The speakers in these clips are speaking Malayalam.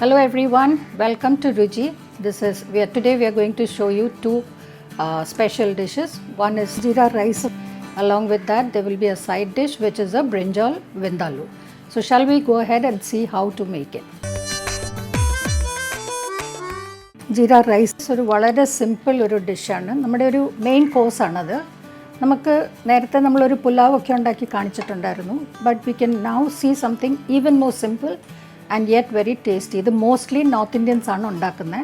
Hello everyone, welcome to Ruji. Today we are going to show you two special dishes. One is Jeera rice. Along with that there will be a side dish which is a Brinjal Vindaloo. So shall we go ahead and see how to make it. Jeera rice ഒരു വളരെ സിമ്പിൾ ഒരു ഡിഷാണ്. നമ്മുടെ ഒരു മെയിൻ കോഴ്സാണത്. നമുക്ക് നേരത്തെ നമ്മളൊരു പുലാവ് ഒക്കെ ഉണ്ടാക്കി കാണിച്ചിട്ടുണ്ടായിരുന്നു. But we can now see something even more simple and yet very tasty. ഇത് മോസ്റ്റ്ലി നോർത്ത് ഇന്ത്യൻസ് ആണ് ഉണ്ടാക്കുന്നത്.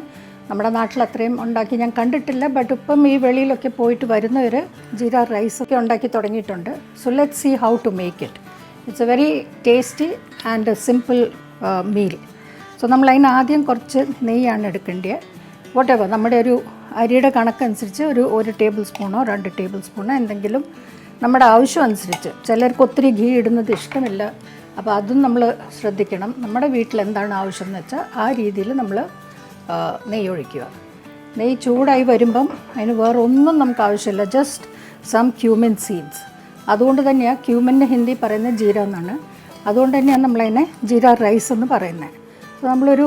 നമ്മുടെ നാട്ടിൽ അത്രയും ഉണ്ടാക്കി ഞാൻ കണ്ടിട്ടില്ല. ബട്ട് ഇപ്പം ഈ വെളിയിലൊക്കെ പോയിട്ട് വരുന്നവർ ജീര റൈസ് ഒക്കെ ഉണ്ടാക്കി തുടങ്ങിയിട്ടുണ്ട്. So let's see how to make it. It's a very tasty and simple meal. So നമ്മൾ അതിന് ആദ്യം കുറച്ച് നെയ്യാണ് എടുക്കേണ്ടത്. വോട്ടെവർ നമ്മുടെ ഒരു അരിയുടെ കണക്കനുസരിച്ച് ഒരു ടേബിൾ സ്പൂണോ 2 ടേബിൾ സ്പൂണോ എന്തെങ്കിലും നമ്മുടെ ആവശ്യം അനുസരിച്ച്. ചിലർക്ക് ഒത്തിരി ഘീ ഇടുന്നത് ഇഷ്ടമില്ല. അപ്പോൾ അതും നമ്മൾ ശ്രദ്ധിക്കണം. നമ്മുടെ വീട്ടിൽ എന്താണ് ആവശ്യം എന്ന് വെച്ചാൽ ആ രീതിയിൽ നമ്മൾ നെയ്യ് ഒഴിക്കുക. നെയ്യ് ചൂടായി വരുമ്പം അതിന് വേറെ ഒന്നും നമുക്ക് ആവശ്യമില്ല. Just some cumin seeds. അതുകൊണ്ട് തന്നെയാണ് ക്യൂമിൻ്റെ ഹിന്ദി പറയുന്നത് ജീര എന്നാണ്. അതുകൊണ്ട് തന്നെയാണ് നമ്മളതിനെ ജീര റൈസ് എന്ന് പറയുന്നത്. അപ്പോൾ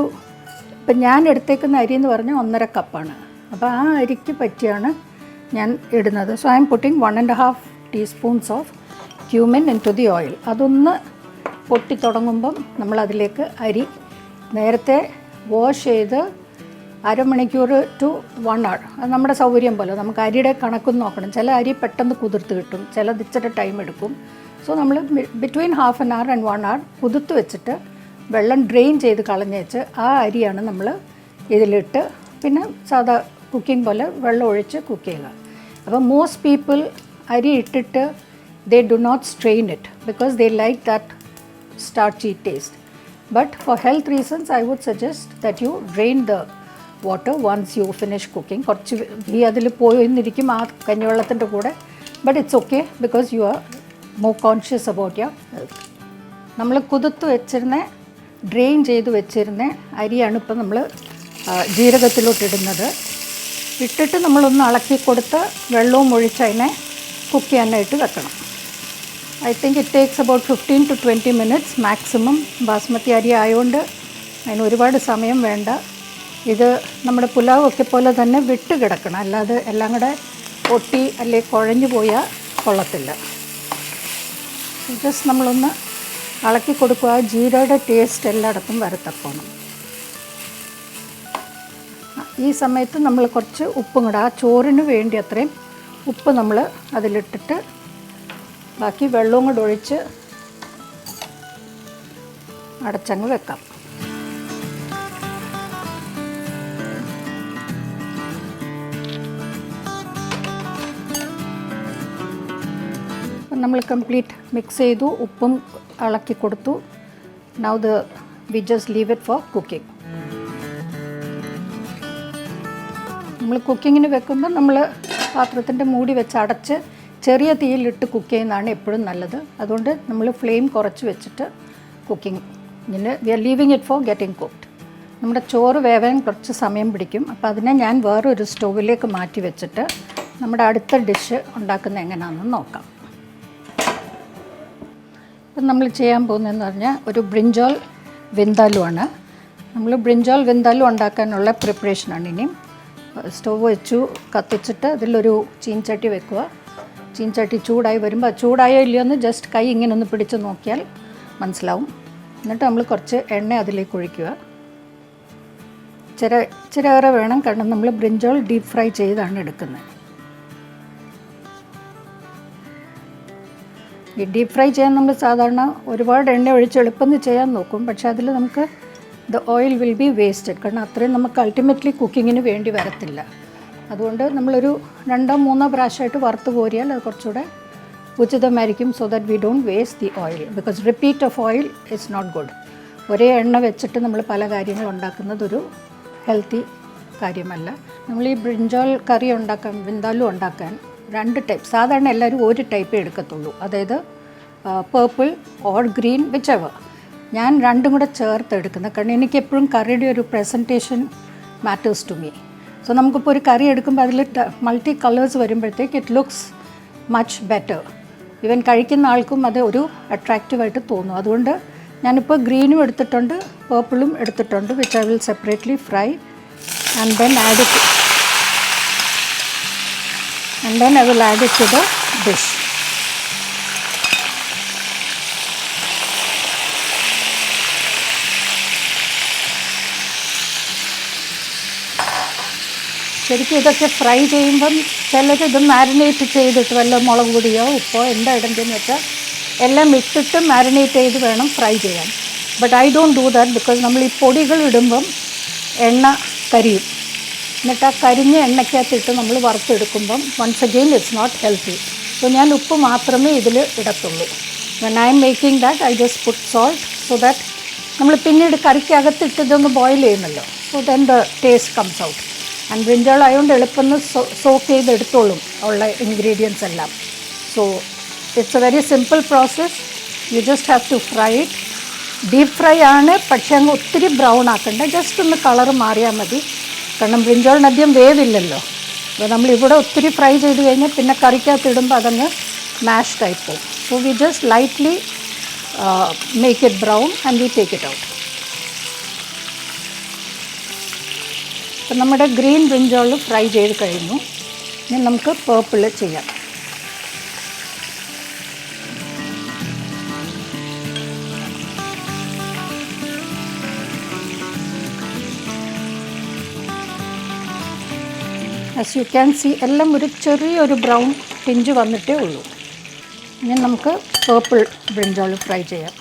ഇപ്പം ഞാൻ എടുത്തേക്കുന്ന അരി എന്ന് പറഞ്ഞാൽ 1.5 കപ്പാണ്. അപ്പോൾ ആ അരിക്ക് പറ്റിയാണ് ഞാൻ ഇടുന്നത്. So I M putting 1.5 teaspoons of cumin into the oil. അതൊന്ന് പൊട്ടി തുടങ്ങുമ്പം നമ്മളതിലേക്ക് അരി നേരത്തെ വാഷ് ചെയ്ത് അരമണിക്കൂർ ടു 1 hour. അത് നമ്മുടെ സൗകര്യം പോലെ. നമുക്ക് അരിയുടെ കണക്കൊന്ന് നോക്കണം. ചില അരി പെട്ടെന്ന് കുതിർത്ത് കിട്ടും, ചിലത് ഇച്ചിരി ടൈം എടുക്കും. സോ നമ്മൾ ബിറ്റ്വീൻ 1/2 hour and 1 hour കുതിർത്ത് വെച്ചിട്ട് വെള്ളം ഡ്രെയിൻ ചെയ്ത് കളഞ്ഞേച്ച് ആ അരിയാണ് നമ്മൾ ഇതിലിട്ട് പിന്നെ സാധാ കുക്കിംഗ് പോലെ വെള്ളം ഒഴിച്ച് കുക്ക് ചെയ്യുക. അപ്പോൾ മോസ്റ്റ് പീപ്പിൾ അരി ഇട്ടിട്ട് they do not strain it because they like that starchy taste. But for health reasons I would suggest that you drain the water once you finish cooking. കുറച്ച് ഘീ അതിൽ പോയിരിക്കും ആ കഞ്ഞിവെള്ളത്തിൻ്റെ കൂടെ. But it's okay because you are more conscious about your health. നമ്മൾ കുതിർത്ത് വെച്ചിരുന്ന ഡ്രെയിൻ ചെയ്ത് വെച്ചിരുന്ന അരിയാണ് ഇപ്പം നമ്മൾ ജീരകത്തിലോട്ടിടുന്നത്. ഇട്ടിട്ട് നമ്മളൊന്ന് ഇളക്കി കൊടുത്ത് വെള്ളവും ഒഴിച്ച് അതിനെ കുക്ക് ചെയ്യാനായിട്ട് വെക്കണം. I think it takes about 15 to 20 minutes maximum. Basmati അരി ആയതുകൊണ്ട് അതിന് ഒരുപാട് സമയം വേണ്ട. ഇത് നമ്മുടെ പുലാവ് ഒക്കെ പോലെ തന്നെ വിട്ട് കിടക്കണം, അല്ലാതെ എല്ലാം കൂടെ ഒട്ടി അല്ലെങ്കിൽ കുഴഞ്ഞു പോയാൽ കൊള്ളത്തില്ല. ജസ്റ്റ് നമ്മളൊന്ന് ഇളക്കി കൊടുക്കുക. ആ ജീരയുടെ ടേസ്റ്റ് എല്ലായിടത്തും വരത്തക്കണം. ഈ സമയത്ത് നമ്മൾ കുറച്ച് ഉപ്പും കൂടെ ആ ചോറിന് വേണ്ടി അത്രയും ഉപ്പ് നമ്മൾ അതിലിട്ടിട്ട് ബാക്കി വെള്ളവും കൂടെ ഒഴിച്ച് അടച്ചങ്ങ് വെക്കാം. നമ്മൾ കംപ്ലീറ്റ് മിക്സ് ചെയ്തു, ഉപ്പും ഇളക്കി കൊടുത്തു. Now we just leave it for cooking. നമ്മൾ കുക്കിങ്ങിന് വെക്കുമ്പോൾ നമ്മൾ പാത്രത്തിൻ്റെ മൂടി വെച്ച് അടച്ച് ചെറിയ തീയിലിട്ട് കുക്ക് ചെയ്യുന്നതാണ് എപ്പോഴും നല്ലത്. അതുകൊണ്ട് നമ്മൾ ഫ്ലെയിം കുറച്ച് വെച്ചിട്ട് കുക്കിങ്ങിന് we are leaving it for getting cooked. നമ്മുടെ ചോറ് വേവാൻ കുറച്ച് സമയം പിടിക്കും. അപ്പോൾ അതിനെ ഞാൻ വേറൊരു സ്റ്റൗവിലേക്ക് മാറ്റി വെച്ചിട്ട് നമ്മുടെ അടുത്ത ഡിഷ് ഉണ്ടാക്കുന്നത് എങ്ങനെയാണെന്ന് നോക്കാം. ഇപ്പം നമ്മൾ ചെയ്യാൻ പോകുന്നതെന്ന് പറഞ്ഞാൽ ഒരു ബ്രിഞ്ചാൽ വിന്താലു ആണ്. നമ്മൾ ബ്രിഞ്ചാൽ വിന്താലു ഉണ്ടാക്കാനുള്ള പ്രിപ്പറേഷനാണ്. ഇനിയും സ്റ്റൗവ് വെച്ചു, കത്തിച്ചിട്ട് അതിലൊരു ചീൻചട്ടി വെക്കുക. ചീൻചട്ടി ചൂടായി വരുമ്പോൾ ചൂടായോ ഇല്ലയോ എന്ന് ജസ്റ്റ് കൈ ഇങ്ങനെ ഒന്ന് പിടിച്ച് നോക്കിയാൽ മനസ്സിലാവും. എന്നിട്ട് നമ്മൾ കുറച്ച് എണ്ണ അതിലേക്ക് ഒഴിക്കുക. ഇച്ചിരി വേണം, കാരണം നമ്മൾ ബ്രിഞ്ചാൾ ഡീപ്പ് ഫ്രൈ ചെയ്താണ് എടുക്കുന്നത്. ഈ ഡീപ്പ് ഫ്രൈ ചെയ്യാൻ നമ്മൾ സാധാരണ ഒരുപാട് എണ്ണ ഒഴിച്ച് എളുപ്പമെന്ന് ചെയ്യാൻ നോക്കും. പക്ഷേ അതിൽ നമുക്ക് the oil will be wasted. കാരണം അത്രയും നമുക്ക് അൾട്ടിമേറ്റ്ലി കുക്കിങ്ങിന് വേണ്ടി വരത്തില്ല. അതുകൊണ്ട് നമ്മളൊരു 2-3 പ്രാവശ്യമായിട്ട് വറുത്ത് കോരിയാൽ അത് കുറച്ചുകൂടെ ഉചിതമായിരിക്കും. So that we don't waste the oil, because repeat of oil is not good. ഒരേ എണ്ണ വെച്ചിട്ട് നമ്മൾ പല കാര്യങ്ങൾ ഉണ്ടാക്കുന്നത് ഒരു ഹെൽത്തി കാര്യമല്ല. നമ്മൾ ഈ ബ്രിഞ്ചാൽ കറി ഉണ്ടാക്കാൻ, വിന്താലു ഉണ്ടാക്കാൻ 2 ടൈപ്പ്. സാധാരണ എല്ലാവരും ഒരു ടൈപ്പേ എടുക്കത്തുള്ളൂ, അതായത് പേർപ്പിൾ ഓർ ഗ്രീൻ വിച്ചെവർ. ഞാൻ രണ്ടും കൂടെ ചേർത്ത് എടുക്കുന്നത്. കാരണം എനിക്ക് എപ്പോഴും കറിയുടെ ഒരു presentation matters to me. So നമുക്കിപ്പോൾ ഒരു കറി എടുക്കുമ്പോൾ അതിൽ മൾട്ടി കളേഴ്സ് വരുമ്പോഴത്തേക്ക് it looks much better. Even കഴിക്കുന്ന ആൾക്കും അത് ഒരു അട്രാക്റ്റീവായിട്ട് തോന്നും. അതുകൊണ്ട് ഞാനിപ്പോൾ ഗ്രീനും എടുത്തിട്ടുണ്ട്, പേർപ്പിളും എടുത്തിട്ടുണ്ട്, which I will separately fry and then add it and then I will add it to the dish. ശരിക്കും ഇതൊക്കെ ഫ്രൈ ചെയ്യുമ്പം ചിലരിത് മാരിനേറ്റ് ചെയ്തിട്ട് വല്ല മുളക് പൊടിയോ ഉപ്പോ എന്താ ഇടേണ്ടതെന്ന് വെച്ചാൽ എല്ലാം ഇട്ടിട്ട് മാരിനേറ്റ് ചെയ്ത് വേണം ഫ്രൈ ചെയ്യാൻ. But I don't do that because നമ്മൾ ഈ പൊടികൾ ഇടുമ്പം എണ്ണ കരിയും. എന്നിട്ട് ആ കരിഞ്ഞ എണ്ണയ്ക്കകത്തിട്ട് നമ്മൾ വറുത്തെടുക്കുമ്പം once again it's not healthy. So ഞാൻ ഉപ്പ് മാത്രമേ ഇതിൽ ഇടത്തുള്ളൂ. When I am making that I just put salt so that നമ്മൾ പിന്നീട് കറിക്കകത്തിട്ട് ഇതൊന്ന് ബോയിൽ ചെയ്യുമല്ലോ. So then the taste comes out. And brinjal ആയതുകൊണ്ട് എളുപ്പം സോക്ക് ചെയ്തെടുത്തോളും ഉള്ള ഇൻഗ്രീഡിയൻസ് എല്ലാം. So it's a very simple process. You just have to fry it. Deep fry ആണ്, പക്ഷേ അങ്ങ് ഒത്തിരി ബ്രൗൺ ആക്കണ്ട, ജസ്റ്റ് ഒന്ന് കളറ് മാറിയാൽ മതി. കാരണം ബ്രിഞ്ചാളിന് അധികം വേവില്ലല്ലോ. അപ്പോൾ നമ്മളിവിടെ ഒത്തിരി ഫ്രൈ ചെയ്ത് കഴിഞ്ഞാൽ പിന്നെ കറിക്കകത്ത് ഇടുമ്പോൾ അതങ്ങ് മാഷ്ഡ് ആയി പോകും. So we just lightly make it brown and we take it out. അപ്പം നമ്മുടെ ഗ്രീൻ ബ്രിഞ്ചാൾ ഫ്രൈ ചെയ്ത് കഴിഞ്ഞു. ഇനി നമുക്ക് പേർപ്പിൾ ചെയ്യാം. ആസ് യു ക്യാൻ സീ എല്ലാം ഒരു ചെറിയൊരു ബ്രൗൺ ടിഞ്ച് വന്നിട്ടേ ഉള്ളൂ. ഇനി നമുക്ക് പേർപ്പിൾ ബ്രിഞ്ചാൾ ഫ്രൈ ചെയ്യാം.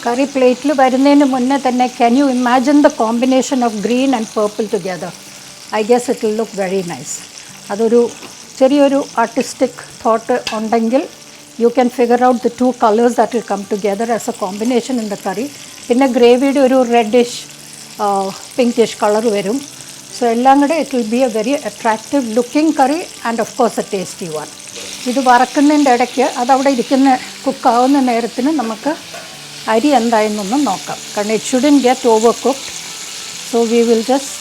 കറി പ്ലേറ്റിൽ വരുന്നതിന് മുന്നേ തന്നെ can you imagine the combination of green and purple together? I guess it will look very nice. അതൊരു ചെറിയൊരു ആർട്ടിസ്റ്റിക് തോട്ട് ഉണ്ടെങ്കിൽ you can figure out the two colours that will come together as a combination in the curry. പിന്നെ ഗ്രേവിയുടെ ഒരു റെഡിഷ് പിങ്കിഷ് കളർ വരും. സോ എല്ലാം കൂടെ it will be a very attractive looking curry and of course a tasty one. ഇത് വറക്കുന്നതിൻ്റെ ഇടയ്ക്ക് അതവിടെ ഇരിക്കുന്ന കുക്കാവുന്ന നേരത്തിന് നമുക്ക് അരി എന്തായെന്നൊന്ന് നോക്കാം. കാരണം it shouldn't get over cooked. So we will just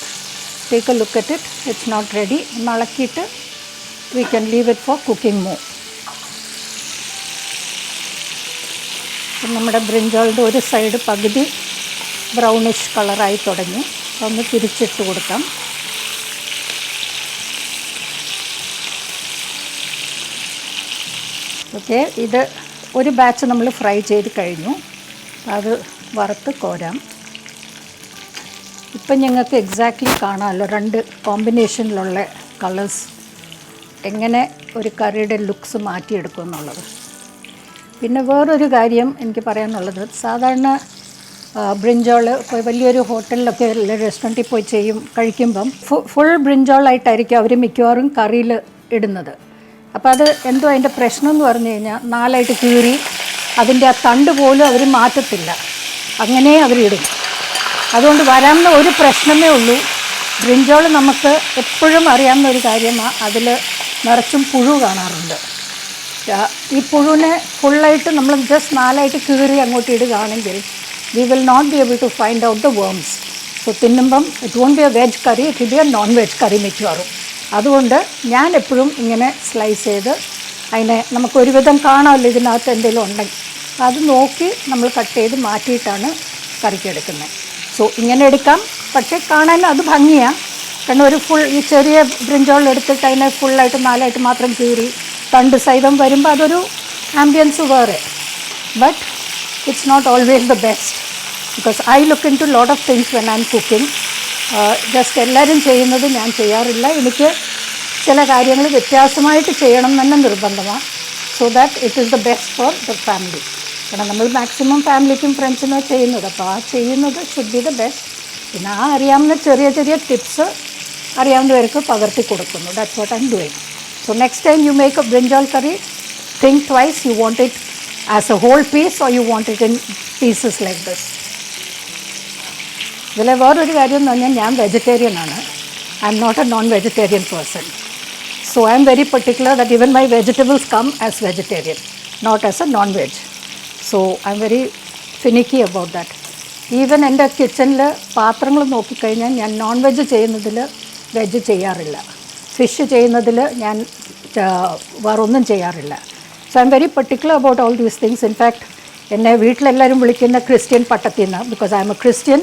take a look at it. It's not ready. ഒന്ന് ഇളക്കിയിട്ട് we can leave it for cooking more. അപ്പം നമ്മുടെ ബ്രിഞ്ചാളിൻ്റെ ഒരു സൈഡ് പകുതി ബ്രൗണിഷ് കളറായി തുടങ്ങി. ഒന്ന് തിരിച്ചിട്ട് കൊടുക്കാം. ഓക്കെ, ഇത് ഒരു ബാച്ച് നമ്മൾ ഫ്രൈ ചെയ്ത് കഴിഞ്ഞു. അത് വറുത്ത് കോരാം. ഇപ്പം ഞങ്ങൾക്ക് എക്സാക്ട്ലി കാണാമല്ലോ രണ്ട് കോമ്പിനേഷനിലുള്ള കളേഴ്സ് എങ്ങനെ ഒരു കറിയുടെ ലുക്സ് മാറ്റിയെടുക്കും എന്നുള്ളത്. പിന്നെ വേറൊരു കാര്യം എനിക്ക് പറയാനുള്ളത്, സാധാരണ ബ്രിഞ്ചാൾ ഇപ്പോൾ വലിയൊരു ഹോട്ടലിലൊക്കെ റെസ്റ്റോറൻറ്റിൽ പോയി കഴിക്കുമ്പം ഫുൾ ബ്രിഞ്ചാളായിട്ടായിരിക്കും അവർ മിക്കവാറും കറിയിൽ ഇടുന്നത്. അപ്പോൾ അത് എന്തോ അതിൻ്റെ പ്രശ്നം എന്ന് പറഞ്ഞു കഴിഞ്ഞാൽ നാലായിട്ട് കീറി അതിൻ്റെ ആ തണ്ട് പോലും അവർ മാറ്റത്തില്ല, അങ്ങനെ അവരിടും. അതുകൊണ്ട് വരാവുന്ന ഒരു പ്രശ്നമേ ഉള്ളൂ. ബ്രിഞ്ചാൾ നമുക്ക് എപ്പോഴും അറിയാവുന്ന ഒരു കാര്യമാണ്, അതിൽ നിറച്ചും പുഴു കാണാറുണ്ട്. ഈ പുഴുവിനെ ഫുള്ളായിട്ട് നമ്മൾ ജസ്റ്റ് നാലായിട്ട് കീറി അങ്ങോട്ട് ഇടുകയാണെങ്കിൽ we will not be able to find out the worms. So തിന്നുമ്പം it won't be a veg curry, it will be a non veg curry മിക്കവാറും. അതുകൊണ്ട് ഞാൻ എപ്പോഴും ഇങ്ങനെ സ്ലൈസ് ചെയ്ത് അതിനെ നമുക്കൊരുവിധം കാണാമല്ലോ ഇതിനകത്ത് എന്തെങ്കിലും ഉണ്ടെങ്കിൽ അത് നോക്കി നമ്മൾ കട്ട് ചെയ്ത് മാറ്റിയിട്ടാണ് കറിക്കെടുക്കുന്നത്. സോ ഇങ്ങനെ എടുക്കാം, പക്ഷേ കാണാൻ അത് ഭംഗിയാണ്. കാരണം ഒരു ഫുൾ ഈ ചെറിയ ബ്രിഞ്ചാൾ എടുത്തിട്ട് അതിനെ ഫുള്ളായിട്ട് നാലായിട്ട് മാത്രം കീറി തണ്ട് സൈതം വരുമ്പോൾ അതൊരു ആംബിയൻസ് വേറെ. But it's not always the best because I look into lot of things when I M cooking. Just എല്ലാവരും ചെയ്യുന്നത് ഞാൻ ചെയ്യാറില്ല. എനിക്ക് ചില കാര്യങ്ങൾ വ്യത്യാസമായിട്ട് ചെയ്യണം തന്നെ നിർബന്ധമാണ്. So that it is the best for the family. കാരണം നമ്മൾ മാക്സിമം ഫാമിലിക്കും ഫ്രണ്ട്സിനും ചെയ്യുന്നത്, അപ്പോൾ ആ ചെയ്യുന്നത് ഷുഡ് ബി ദ ബെസ്റ്റ്. പിന്നെ ആ അറിയാവുന്ന ചെറിയ ചെറിയ ടിപ്സ് അറിയാവുന്നവർക്ക് പകർത്തി കൊടുക്കുന്നു. That's what I am doing. So next time you make A brinjal curry, think twice. You want it as a whole piece or you want it in pieces like this. ഇതിലെ വേറൊരു കാര്യം എന്ന് പറഞ്ഞാൽ ഞാൻ വെജിറ്റേറിയനാണ്. I'm not a non-vegetarian person. So I'm very particular that even my vegetables come as vegetarian, not as a non-veg. So I'm very finicky about that. Even എൻ്റെ കിച്ചണിൽ പാത്രങ്ങൾ നോക്കിക്കഴിഞ്ഞാൽ ഞാൻ നോൺ വെജ് ചെയ്യുന്നതിൽ വെജ് ചെയ്യാറില്ല, ഫിഷ് ചെയ്യുന്നതിൽ ഞാൻ വേറൊന്നും ചെയ്യാറില്ല. So I M very particular about all these things. In fact എന്നെ വീട്ടിലെല്ലാവരും വിളിക്കുന്ന ക്രിസ്ത്യൻ പട്ടത്തിൽ നിന്ന്, because I'm a Christian.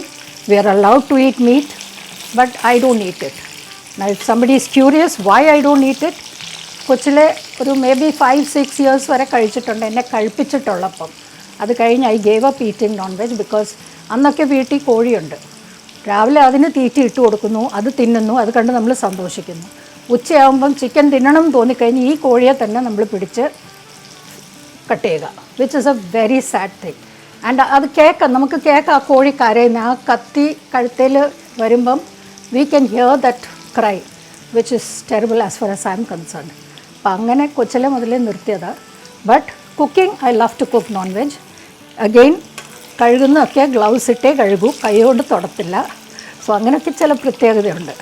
We are allowed to eat meat, but I don't eat it. Now if somebody is curious why I don't eat it, കൊച്ചിലെ ഒരു മേ ബി 5-6 ഇയേഴ്സ് വരെ കഴിച്ചിട്ടുണ്ട് എന്നെ കഴിപ്പിച്ചിട്ടുള്ളപ്പം. അത് കഴിഞ്ഞ് I gave up eating non veg, because അന്നൊക്കെ വീട്ടിൽ കോഴിയുണ്ട്. രാവിലെ അതിന് തീറ്റി ഇട്ട് കൊടുക്കുന്നു, അത് തിന്നുന്നു, അത് കണ്ട് നമ്മൾ സന്തോഷിക്കുന്നു. ഉച്ചയാകുമ്പം ചിക്കൻ തിന്നണം എന്ന് തോന്നിക്കഴിഞ്ഞ് ഈ കോഴിയെ തന്നെ നമ്മൾ പിടിച്ച് കട്ട് ചെയ്യുക, which is A very sad thing. And അത് കേൾക്കാം, നമുക്ക് കേൾക്കാം ആ കോഴി കരയുന്ന, ആ കത്തി കഴുത്തേൽ വരുമ്പം we can hear that cry, which is terrible as far as I am concerned. അപ്പോൾ അങ്ങനെ കൊച്ചിലെ മുതലേ നിർത്തിയതാണ്. But cooking, I love to cook non veg. Again കഴുകുന്നതൊക്കെ ഗ്ലൗസ് ഇട്ടേ കഴുകൂ, കൈകൊണ്ട് തൊടത്തില്ല. സോ അങ്ങനെയൊക്കെ ചില പ്രത്യേകതയുണ്ട്.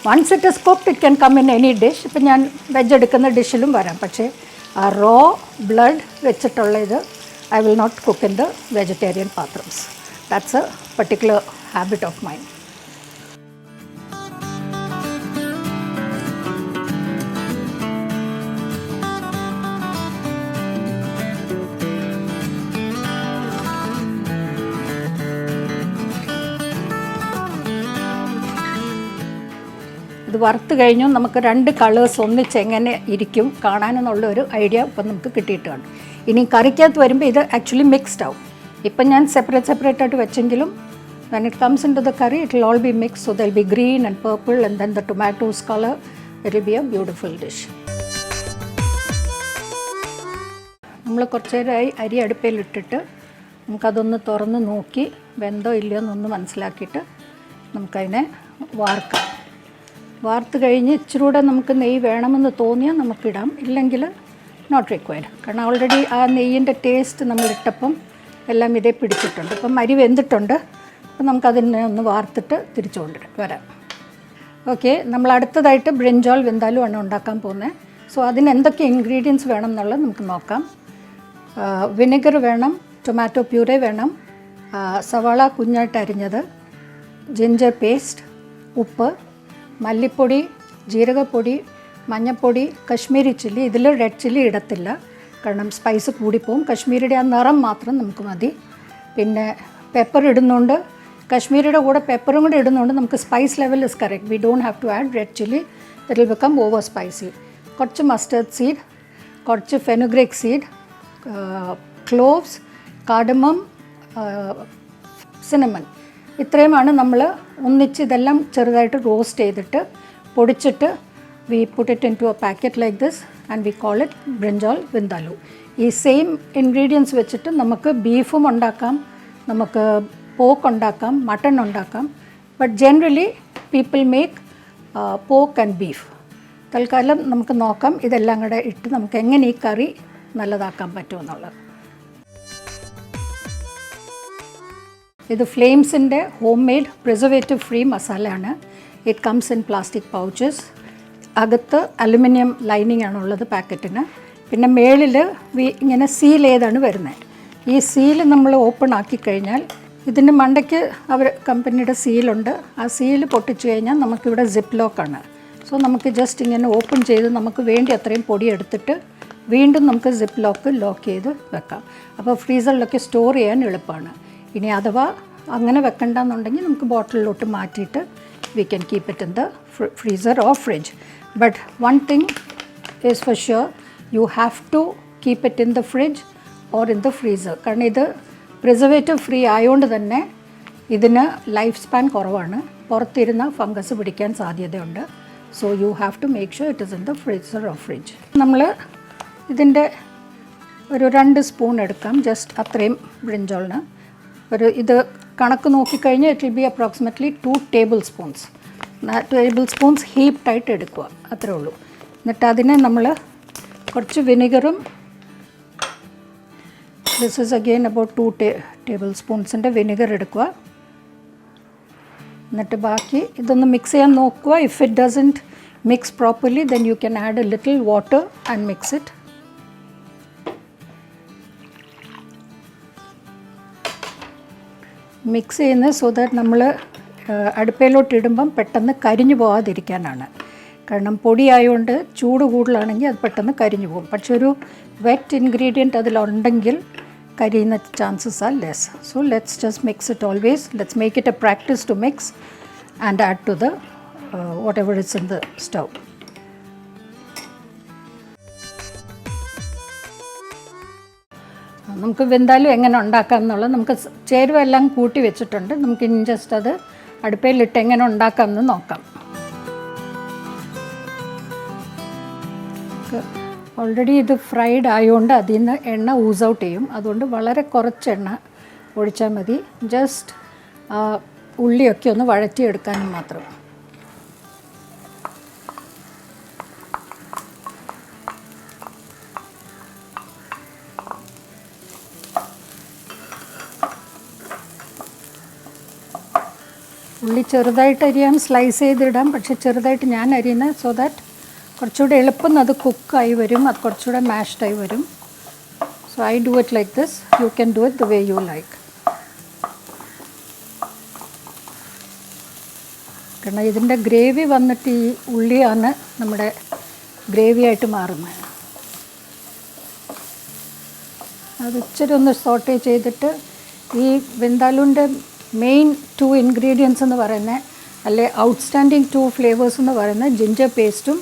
Once it is cooked it can come in any dish. ഇപ്പം ഞാൻ വെജ് എടുക്കുന്ന ഡിഷിലും വരാം, പക്ഷേ ആ റോ ബ്ലഡ് വെച്ചിട്ടുള്ള ഇത് I will not cook in the vegetarian പാത്രംസ്. That's a particular habit of mine. ഇത് വറുത്ത് കഴിഞ്ഞു നമുക്ക് 2 കളേഴ്സ് ഒന്നിച്ച് എങ്ങനെ ഇരിക്കും കാണാനെന്നുള്ള ഒരു ഐഡിയ ഇപ്പം നമുക്ക് കിട്ടിയിട്ടാണ്. ഇനി കറിക്കകത്ത് വരുമ്പോൾ ഇത് ആക്ച്വലി മിക്സ്ഡ് ആവും. ഇപ്പം ഞാൻ സെപ്പറേറ്റ് ആയിട്ട് വെച്ചെങ്കിലും when it comes into the curry it will all be mixed, so there will be green and purple and then the tomatoes color. It will be a beautiful dish. നമ്മൾ കുറച്ച് നേരമായി അരി അടുപ്പയിലിട്ടിട്ട് നമുക്കതൊന്ന് തുറന്ന് നോക്കി വെന്തോ ഇല്ലയോ എന്നൊന്ന് മനസ്സിലാക്കിയിട്ട് നമുക്കതിനെ വാർക്കാം. വാർത്ത് കഴിഞ്ഞ് ഇച്ചിരി കൂടെ നമുക്ക് നെയ്യ് വേണമെന്ന് തോന്നിയാൽ നമുക്കിടാം, ഇല്ലെങ്കിൽ നോട്ട് റിക്വയർഡ്. കാരണം ഓൾറെഡി ആ നെയ്യിൻ്റെ ടേസ്റ്റ് നമ്മളിട്ടപ്പം എല്ലാം ഇതേ പിടിച്ചിട്ടുണ്ട്. ഇപ്പം അരി വെന്തിട്ടുണ്ട്. അപ്പം നമുക്കതിനെ ഒന്ന് വാർത്തിട്ട് തിരിച്ചു വരാം. ഓക്കെ, നമ്മൾ അടുത്തതായിട്ട് ബ്രിഞ്ചാൾ വിന്താലു ആണ് ഉണ്ടാക്കാൻ പോകുന്നത്. സോ അതിന് എന്തൊക്കെ ഇൻഗ്രീഡിയൻസ് വേണം എന്നുള്ളത് നമുക്ക് നോക്കാം. വിനെഗർ വേണം, ടൊമാറ്റോ പ്യൂരേ വേണം, സവാള കുഞ്ഞായിട്ട് അരിഞ്ഞത്, ജിഞ്ചർ പേസ്റ്റ്, ഉപ്പ്, മല്ലിപ്പൊടി, ജീരകപ്പൊടി, മഞ്ഞൾപ്പൊടി, കശ്മീരി ചില്ലി. ഇതിൽ റെഡ് ചില്ലി ഇടത്തില്ല, കാരണം സ്പൈസ് കൂടിപ്പോവും. കശ്മീരിയുടെ ആ നിറം മാത്രം നമുക്ക് മതി. പിന്നെ പെപ്പർ ഇടുന്നുണ്ട്, കശ്മീരിയുടെ കൂടെ പെപ്പറും കൂടെ ഇടുന്നുണ്ട്. നമുക്ക് spice level is correct. We don't have to add red chilli, that will become over spicy. കുറച്ച് മസ്റ്റർഡ് സീഡ്, കുറച്ച് fenugreek seed, cloves, cardamom, cinnamon. ഇത്രയുമാണ് നമ്മൾ ഒന്നിച്ച് ഇതെല്ലാം ചെറുതായിട്ട് റോസ്റ്റ് ചെയ്തിട്ട് പൊടിച്ചിട്ട് we put it into a packet like this and we call it brinjal vindaloo. ഈ സെയിം ഇൻഗ്രീഡിയൻസ് വെച്ചിട്ട് നമുക്ക് ബീഫും ഉണ്ടാക്കാം, നമുക്ക് പോർക്ക് ഉണ്ടാക്കാം, മട്ടൺ ഉണ്ടാക്കാം. But generally people make pork and beef. തൽക്കാലം നമുക്ക് നോക്കാം ഇതെല്ലാം കൂടെ ഇട്ട് നമുക്ക് എങ്ങനെ ഈ കറി നല്ലതാക്കാൻ പറ്റുമെന്നുള്ളത്. ഇത് ഫ്ലെയിംസിൻ്റെ ഹോം മെയ്ഡ് പ്രിസർവേറ്റീവ് ഫ്രീ മസാലയാണ്. It comes in plastic pouches. അകത്ത് അലുമിനിയം ലൈനിങ് ആണുള്ളത് പാക്കറ്റിന്. പിന്നെ മേളിൽ ഇങ്ങനെ സീൽ ചെയ്താണ് വരുന്നത്. ഈ സീൽ നമ്മൾ ഓപ്പൺ ആക്കി കഴിഞ്ഞാൽ ഇതിൻ്റെ മണ്ടയ്ക്ക് കമ്പനിയുടെ സീലുണ്ട്. ആ സീല് പൊട്ടിച്ചു കഴിഞ്ഞാൽ നമുക്കിവിടെ സിപ്പ് ലോക്കാണ്. സോ നമുക്ക് ജസ്റ്റ് ഇങ്ങനെ ഓപ്പൺ ചെയ്ത് നമുക്ക് വേണ്ടി അത്രയും പൊടി എടുത്തിട്ട് വീണ്ടും നമുക്ക് സിപ്പ് ലോക്ക് ചെയ്ത് വെക്കാം. അപ്പോൾ ഫ്രീസറിലൊക്കെ സ്റ്റോർ ചെയ്യാൻ എളുപ്പമാണ്. ഇനി അഥവാ അങ്ങനെ വെക്കണ്ടെന്നുണ്ടെങ്കിൽ നമുക്ക് ബോട്ടിലിലോട്ട് മാറ്റിയിട്ട് we can keep it in the freezer or fridge. But one thing is for sure, you have to keep it in the fridge or in the freezer. കാരണം ഇത് പ്രിസർവേറ്റീവ് ഫ്രീ ആയതുകൊണ്ട് തന്നെ ഇതിന് ലൈഫ് സ്പാൻ കുറവാണ്. പുറത്തിരുന്ന ഫംഗസ് പിടിക്കാൻ സാധ്യതയുണ്ട്. So you have to make sure it is in the freezer or fridge. നമ്മൾ ഇതിൻ്റെ ഒരു 2 സ്പൂൺ എടുക്കാം, ജസ്റ്റ് അത്രയും ബ്രിഞ്ചാളിന്. ഇത് കണക്ക് നോക്കിക്കഴിഞ്ഞാൽ it will be approximately 2 tablespoons ഹീപ്ഡായിട്ട് എടുക്കുക, അത്രേ ഉള്ളൂ. എന്നിട്ട് അതിനെ നമ്മൾ കുറച്ച് വിനെഗറും, this is again about 2 table സ്പൂൺസിൻ്റെ വിനെഗർ എടുക്കുക. എന്നിട്ട് ബാക്കി ഇതൊന്ന് മിക്സ് ചെയ്യാൻ നോക്കുക. If it doesn't mix properly then you can add a little water and mix it. Mix ചെയ്യുന്നത് സോ ദാറ്റ് നമ്മൾ അടുപ്പയിലോട്ട് ഇടുമ്പം പെട്ടെന്ന് കരിഞ്ഞു പോകാതിരിക്കാനാണ്. കാരണം പൊടിയായതുകൊണ്ട് ചൂട് കൂടുതലാണെങ്കിൽ അത് പെട്ടെന്ന് കരിഞ്ഞു പോകും. പക്ഷെ ഒരു വെറ്റ് ഇൻഗ്രീഡിയൻറ്റ് അതിലുണ്ടെങ്കിൽ കരിയുന്ന chances are less. So let's just mix it always. Let's make it a practice to mix and add to the whatever it's in the stove. നമുക്ക് വിന്താലു എങ്ങനെ ഉണ്ടാക്കാം എന്നുള്ളത് നമുക്ക് ചേരുവ എല്ലാം കൂട്ടി വെച്ചിട്ടുണ്ട്. നമുക്ക് ഇനി ജസ്റ്റ് അത് അടുപ്പയിലിട്ട് എങ്ങനെ ഉണ്ടാക്കാം എന്ന് നോക്കാം. ഓൾറെഡി ഇത് ഫ്രൈഡ് ആയതുകൊണ്ട് അതിൽ നിന്ന് എണ്ണ ഊസ് ഔട്ട് ചെയ്യും. അതുകൊണ്ട് വളരെ കുറച്ച് എണ്ണ ഒഴിച്ചാൽ മതി. ജസ്റ്റ് ഉള്ളിയൊക്കെ ഒന്ന് വഴറ്റിയെടുക്കാനും മാത്രം. ഉള്ളി ചെറുതായിട്ട് അരിയാൻ സ്ലൈസ് ചെയ്തിടാം. പക്ഷെ ചെറുതായിട്ട് ഞാൻ അരിയുന്നത് സോ ദാറ്റ് കുറച്ചുകൂടെ എളുപ്പം അത് കുക്കായി വരും, അത് കുറച്ചുകൂടെ മാഷ്ഡായി വരും. So I do it like this. U can do it the way you like. കാരണം ഇതിൻ്റെ ഗ്രേവി വന്നിട്ട് ഈ ഉള്ളിയാണ് നമ്മുടെ ഗ്രേവി ആയിട്ട് മാറുന്നത്. അത് ഇച്ചിരി ഒന്ന് സോട്ടേ ചെയ്തിട്ട് ഈ വിന്താലുവിൻ്റെ മെയിൻ 2 ഇൻഗ്രീഡിയൻസ് എന്ന് പറയുന്നത്, അല്ലെ ഔട്ട്സ്റ്റാൻഡിങ് 2 ഫ്ലേവേഴ്സ് എന്ന് പറയുന്നത് ജിഞ്ചർ പേസ്റ്റും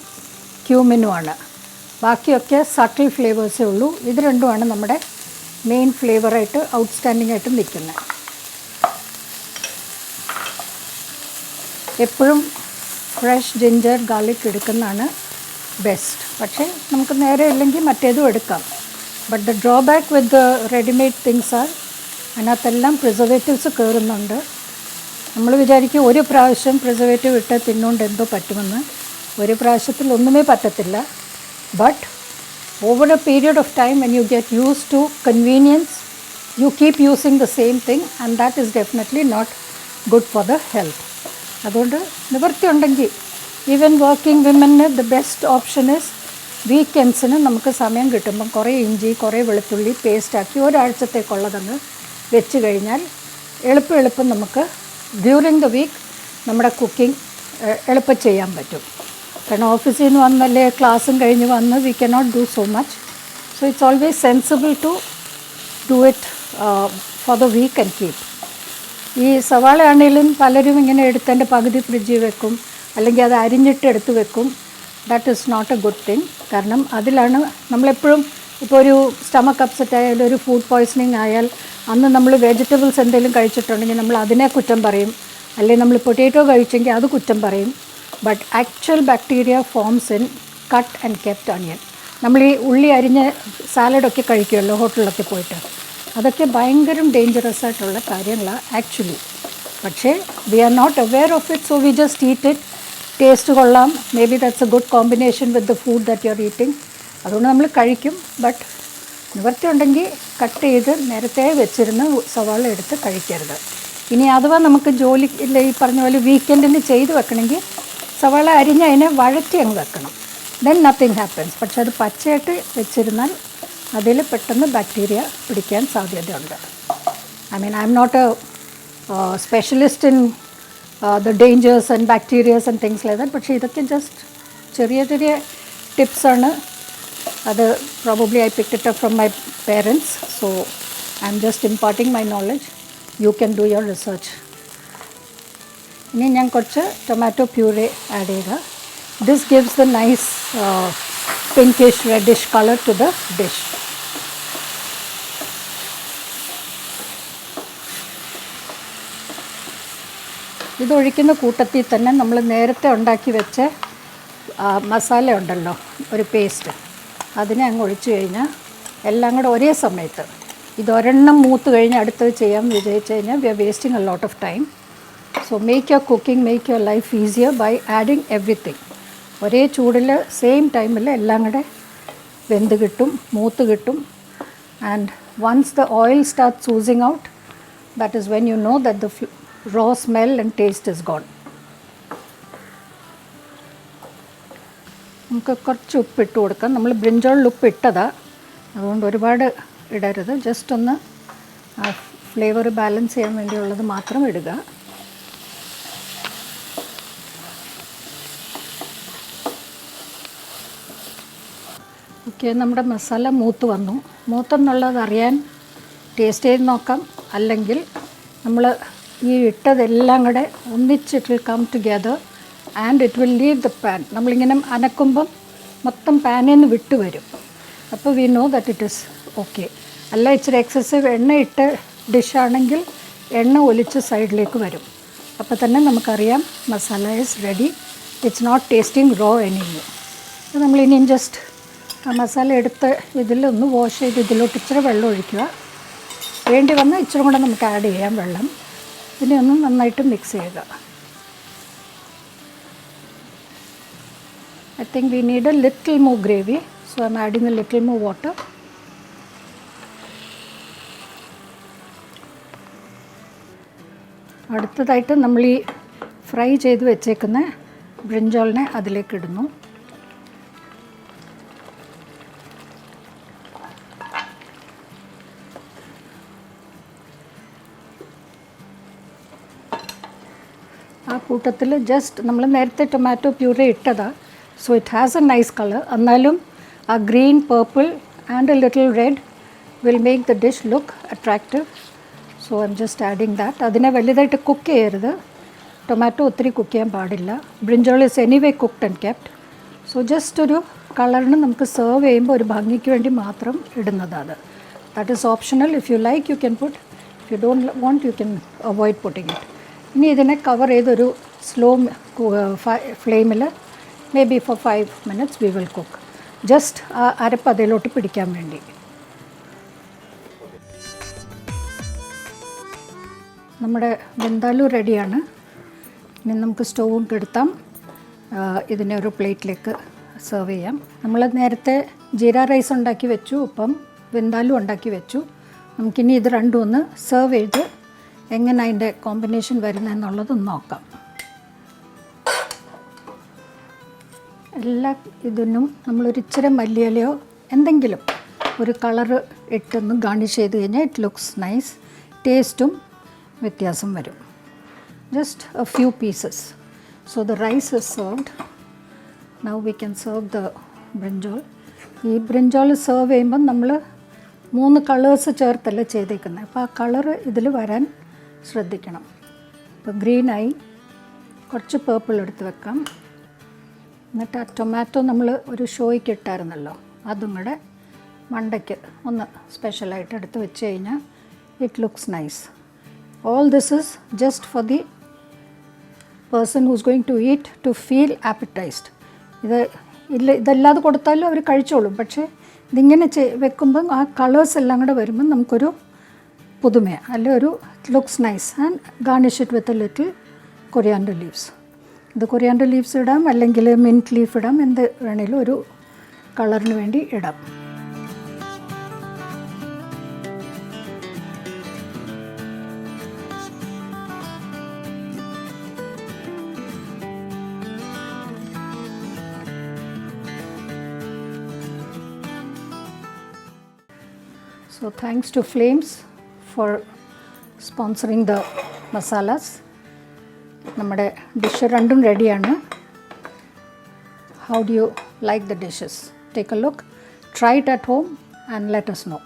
ക്യൂമിനുമാണ്. ബാക്കിയൊക്കെ സട്ടിൽ ഫ്ലേവേഴ്സേ ഉള്ളൂ. ഇത് രണ്ടുമാണ് നമ്മുടെ മെയിൻ ഫ്ലേവറായിട്ട് ഔട്ട്സ്റ്റാൻഡിംഗ് ആയിട്ട് നിൽക്കുന്നത്. എപ്പോഴും ഫ്രഷ് ജിഞ്ചർ ഗാർലിക് എടുക്കുന്നതാണ് ബെസ്റ്റ്. പക്ഷേ നമുക്ക് നേരെ ഇല്ലെങ്കിൽ മറ്റേതും എടുക്കാം. But the drawback with the readymade things are അതിനകത്തെല്ലാം പ്രിസർവേറ്റീവ്സ് കയറുന്നുണ്ട്. നമ്മൾ വിചാരിക്കും ഒരു പ്രാവശ്യം പ്രിസർവേറ്റീവ് ഇട്ട് തിന്നുകൊണ്ട് എന്തോ പറ്റുമെന്ന്. ഒരു പ്രാവശ്യത്തിൽ ഒന്നുമേ പറ്റത്തില്ല. But over a period of time when you get used to convenience you keep using the same thing and that is definitely not good for the health. അതുകൊണ്ട് നിവൃത്തി ഉണ്ടെങ്കിൽ even working women the best option is വീക്കെൻഡ്സിന് നമുക്ക് സമയം കിട്ടുമ്പം കുറേ ഇഞ്ചി കുറേ വെളുത്തുള്ളി പേസ്റ്റാക്കി ഒരാഴ്ചത്തേക്കുള്ളതങ്ങ് വെച്ച് കഴിഞ്ഞാൽ എളുപ്പം നമുക്ക് ഡ്യൂറിങ് ദ വീക്ക് നമ്മുടെ കുക്കിംഗ് എളുപ്പം ചെയ്യാൻ പറ്റും. കാരണം ഓഫീസിൽ നിന്ന് വന്നല്ലേ ക്ലാസ്സും കഴിഞ്ഞ് വന്ന് we cannot do so much. So it's always sensible to do it for the week and keep. ഈ സവാള ആണെങ്കിലും പലരും ഇങ്ങനെ എടുത്തതിൻ്റെ പകുതി ഫ്രിഡ്ജിൽ വെക്കും, അല്ലെങ്കിൽ അത് അരിഞ്ഞിട്ട് എടുത്ത് വെക്കും. That is not a good thing. കാരണം അതിലാണ് നമ്മളെപ്പോഴും ഇപ്പോൾ ഒരു സ്റ്റമക്ക് അപ്സെറ്റ് ആയാലും ഒരു ഫുഡ് പോയ്സണിങ് ആയാൽ അന്ന് നമ്മൾ വെജിറ്റബിൾസ് എന്തെങ്കിലും കഴിച്ചിട്ടുണ്ടെങ്കിൽ നമ്മൾ അതിനെ കുറ്റം പറയും, അല്ലെങ്കിൽ നമ്മൾ പൊട്ടാറ്റോ കഴിച്ചെങ്കിൽ അത് കുറ്റം പറയും. But actual bacteria forms in cut and kept onion. നമ്മൾ ഈ ഉള്ളി അരിഞ്ഞ് സാലഡൊക്കെ കഴിക്കുമല്ലോ ഹോട്ടലിലൊക്കെ പോയിട്ട്, അതൊക്കെ ഭയങ്കര ഡേഞ്ചറസ് ആയിട്ടുള്ള കാര്യങ്ങളാണ് ആക്ച്വലി. പക്ഷേ we are not aware of it, so we just eat it. Taste കൊള്ളാം, may be that's a good combination with the food that you are eating. അതുകൊണ്ട് നമ്മൾ കഴിക്കും. ബട്ട് നിവൃത്തി ഉണ്ടെങ്കിൽ കട്ട് ചെയ്ത് നേരത്തെ വെച്ചിരുന്ന് സവാള എടുത്ത് കഴിക്കരുത്. ഇനി അഥവാ നമുക്ക് ജോലി ഇല്ല ഈ പറഞ്ഞ പോലെ വീക്കെൻഡിന് ചെയ്ത് വെക്കണമെങ്കിൽ സവാള അരിഞ്ഞ് അതിനെ വഴറ്റി അങ്ങ് വെക്കണം. Then nothing happens. പക്ഷെ അത് പച്ചയായിട്ട് വെച്ചിരുന്നാൽ അതിൽ പെട്ടെന്ന് ബാക്ടീരിയ പിടിക്കാൻ സാധ്യതയുണ്ട്. I mean I am not a specialist in the dangers and bacterias and things like that. പക്ഷേ ഇതൊക്കെ ജസ്റ്റ് ചെറിയ ചെറിയ ടിപ്സാണ്. അത് probably I picked it up from my parents. So I am just imparting my knowledge. You can do your research. ഇനി ഞാൻ കുറച്ച് ടൊമാറ്റോ പ്യൂരേ ആഡ് ചെയ്ത് this gives the nice pinkish reddish colour to the dish. ഇതൊഴിക്കുന്ന കൂട്ടത്തിൽ തന്നെ നമ്മൾ നേരത്തെ ഉണ്ടാക്കി വെച്ച മസാല ഉണ്ടല്ലോ, ഒരു പേസ്റ്റ്, അതിനെ അങ്ങ് ഒഴിച്ചു കഴിഞ്ഞാൽ എല്ലാം കൂടെ ഒരേ സമയത്ത് ഇതൊരെണ്ണം മൂത്ത് കഴിഞ്ഞ് അടുത്തത് ചെയ്യാൻ വിചാരിച്ചു കഴിഞ്ഞാൽ we are wasting a lot of time. So make your cooking, make your life easier by adding everything. ഒരേ ചൂടിൽ സെയിം ടൈമിൽ എല്ലാം കൂടെ വെന്ത് കിട്ടും, മൂത്ത് കിട്ടും. And once the oil starts ooزing out, that is when you know that the raw smell and taste is gone. നമുക്ക് കുറച്ച് ഉപ്പ് ഇട്ട് കൊടുക്കാം. നമ്മൾ ബ്രിഞ്ചോളിൽ ഉപ്പ് ഇട്ടതാണ്, അതുകൊണ്ട് ഒരുപാട് ഇടരുത്. ജസ്റ്റ് ഒന്ന് ആ ഫ്ലേവർ ബാലൻസ് ചെയ്യാൻ വേണ്ടിയുള്ളത് മാത്രം ഇടുക. ഓക്കെ, നമ്മുടെ മസാല മൂത്ത് വന്നു. മൂത്തെന്നുള്ളത് അറിയാൻ ടേസ്റ്റ് ചെയ്ത് നോക്കാം, അല്ലെങ്കിൽ നമ്മൾ ഈ ഇട്ടതെല്ലാം കൂടെ ഒന്നിച്ച് it will come together and it will leave the pan. നമ്മളിങ്ങനെ അനക്കുമ്പം മൊത്തം പാനിൽ നിന്ന് വിട്ട് വരും. അപ്പോൾ we know that it is okay. അല്ല ഇച്ചിരി എക്സസീവ് എണ്ണ ഇട്ട് ഡിഷാണെങ്കിൽ എണ്ണ ഒലിച്ച് സൈഡിലേക്ക് വരും. അപ്പോൾ തന്നെ നമുക്കറിയാം masala is ready. It's not tasting raw anymore. അപ്പോൾ നമ്മളിനിയും ജസ്റ്റ് ആ മസാല എടുത്ത് ഇതിലൊന്ന് വാഷ് ചെയ്ത് ഇതിലോട്ട് ഇച്ചിരി വെള്ളം ഒഴിക്കുക. വേണ്ടി വന്നാൽ ഇച്ചിരി കൂടെ നമുക്ക് ആഡ് ചെയ്യാം വെള്ളം. പിന്നെ ഒന്ന് നന്നായിട്ട് മിക്സ് ചെയ്യുക. I think we need a little more gravy, so I'm adding a little more water. അടുത്തതായിട്ട് നമ്മൾ ഈ ഫ്രൈ ചെയ്ത് വെച്ചേക്കുന്ന ബ്രിഞ്ചോളിനെ അതിലേക്ക് ഇടുന്നു. ആ കൂട്ടത്തിൽ ജസ്റ്റ് നമ്മൾ നേരത്തെ ടൊമാറ്റോ പ്യൂറി ഇട്ടതാണ്, so it has a nice color. എന്നാലും ആ green, purple and A little red will make the dish look attractive. So I am just adding that. അതിനെ വലുതായിട്ട് കുക്ക് ചെയ്യരുത്. ടൊമാറ്റോ ഒത്തിരി കുക്ക് ചെയ്യാൻ പാടില്ല. Brinjal is anyway cooked and kept. So just ഒരു കളറിന് നമുക്ക് സെർവ് ചെയ്യുമ്പോൾ ഒരു ഭംഗിക്ക് വേണ്ടി മാത്രം ഇടുന്നതാണ്. That is optional. If you like you can put, if you don't want you can avoid putting it. ഇനി ഇതിനെ കവർ ചെയ്തൊരു സ്ലോ ഫ്ലെയിമിൽ maybe for 5 minutes we will cook. Just അരപ്പ് അതിലോട്ട് പിടിക്കാൻ വേണ്ടി. നമ്മുടെ വിന്ദാലു റെഡിയാണ്. ഇനി നമുക്ക് സ്റ്റൗവും കെടുത്താം. ഇതിനെ ഒരു പ്ലേറ്റിലേക്ക് സെർവ് ചെയ്യാം. നമ്മൾ നേരത്തെ ജീര റൈസ് ഉണ്ടാക്കി വെച്ചു, ഇപ്പം വിന്ദാലു ഉണ്ടാക്കി വെച്ചു. നമുക്കിനി ഇത് രണ്ടും ഒന്ന് സെർവ് ചെയ്ത് എങ്ങനെ അതിൻ്റെ കോമ്പിനേഷൻ വരുന്നതെന്നുള്ളതൊന്ന് നോക്കാം. എല്ലാ ഇതിനും നമ്മളൊരു ഇച്ചിരി മല്ലിയിലയോ എന്തെങ്കിലും ഒരു കളറ് ഇട്ടൊന്ന് ഗാർണിഷ് ചെയ്ത് കഴിഞ്ഞാൽ ഇറ്റ് ലുക്സ് നൈസ്. ടേസ്റ്റും വ്യത്യാസം വരും. Just a few pieces. So the rice is served. Now we can serve the brinjal. ഈ ബ്രിഞ്ചോൾ സെർവ് ചെയ്യുമ്പം നമ്മൾ 3 കളേഴ്സ് ചേർത്തല്ല ചെയ്തേക്കുന്നത്. അപ്പോൾ ആ കളറ് ഇതിൽ വരാൻ ശ്രദ്ധിക്കണം. ഇപ്പോൾ ഗ്രീനായി, കുറച്ച് പേർപ്പിൾ എടുത്ത് വെക്കാം. എന്നിട്ട് ആ ടൊമാറ്റോ നമ്മൾ ഒരു ഷോയ്ക്ക് ഇട്ടായിരുന്നല്ലോ, അതും കൂടെ മണ്ടയ്ക്ക് ഒന്ന് സ്പെഷ്യലായിട്ട് എടുത്ത് വെച്ച് കഴിഞ്ഞാൽ it looks nice. All this is just for the person who's going to eat to feel appetized. ഇതല്ലാതെ കൊടുത്താലും അവർ കഴിച്ചോളും. പക്ഷേ ഇതിങ്ങനെ വെക്കുമ്പം ആ കളേഴ്സ് എല്ലാം കൂടെ വരുമ്പം നമുക്കൊരു പുതുമയാണ്, അല്ലെ ഒരു looks nice. And garnish it with a little coriander leaves. ഇത് കൊറിയാൻഡർ ലീവ്സ് ഇടാം, അല്ലെങ്കിൽ മിൻറ്റ് ലീഫ് ഇടാം, എന്ത് വേണേലും ഒരു കളറിന് വേണ്ടി ഇടാം. So thanks to Flames for sponsoring the masalas. നമ്മുടെ ഡിഷ് രണ്ടും റെഡിയാണ്. How do you like the dishes? Take a look, try it at home and let us know.